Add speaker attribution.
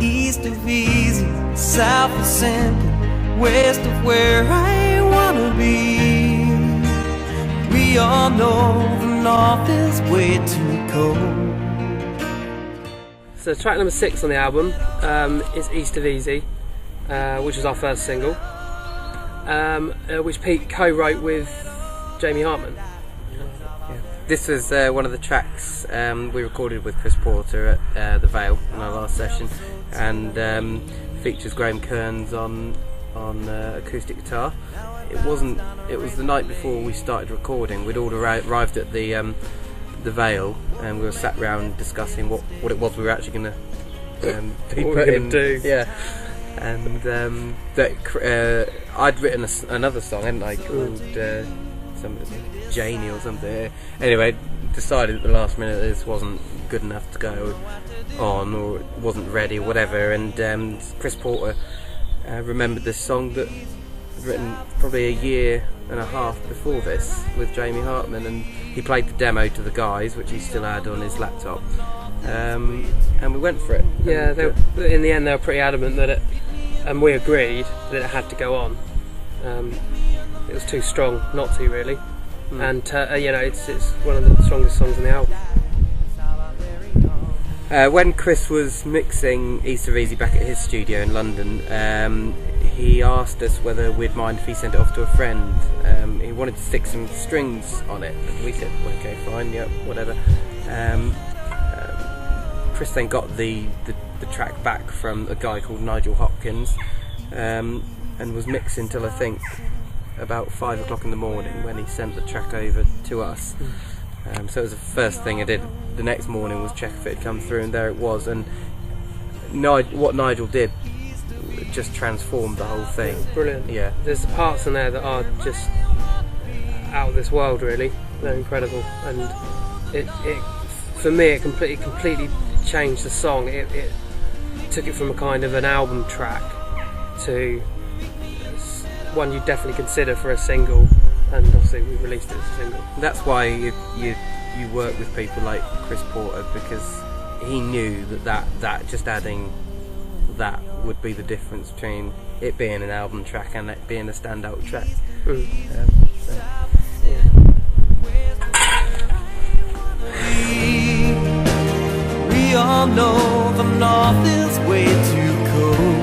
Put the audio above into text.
Speaker 1: East of easy, south of simple, west of where I wanna be. We all know the north is way too cold.
Speaker 2: So track number 6 on the album is East of Easy, which was our first single, which Pete co-wrote with Jamie Hartman.
Speaker 3: This was one of the tracks we recorded with Chris Porter at the Vale in our last session, and features Graham Kearns on acoustic guitar. It was the night before we started recording. We'd all arrived at the Vale, and we were sat around discussing what it was we were actually going to be putting.
Speaker 2: Do.
Speaker 3: Yeah, and I'd written another song, hadn't I, called Janie or something. Anyway, decided at the last minute that this wasn't good enough to go on, or it wasn't ready, or whatever. And Chris Porter remembered this song that I'd written probably a year and a half before this with Jamie Hartman, and he played the demo to the guys, which he still had on his laptop, and we went for it.
Speaker 2: Yeah, in the end they were pretty adamant that and we agreed that it had to go on. It was too strong not to, really. And it's one of the strongest songs on the album.
Speaker 3: When Chris was mixing East of Easy back at his studio in London, he asked us whether we'd mind if he sent it off to a friend. He wanted to stick some strings on it, and we said, okay, fine, yeah, whatever. Chris then got the track back from a guy called Nigel Hopkins, and was mixing till I think about 5 o'clock in the morning when he sent the track over to us. So it was the first thing I did the next morning, was check if it had come through, and there it was. And what Nigel did just transformed the whole thing.
Speaker 2: Brilliant.
Speaker 3: Yeah.
Speaker 2: There's parts in there that are just out of this world, really. They're incredible, and it for me it completely changed the song. It took it from a kind of an album track to one you'd definitely consider for a single, and obviously we released it as a single.
Speaker 3: That's why you work with people like Chris Porter, because he knew that just adding that would be the difference between it being an album track and it being a standout track.
Speaker 1: We all know the north is way too cold.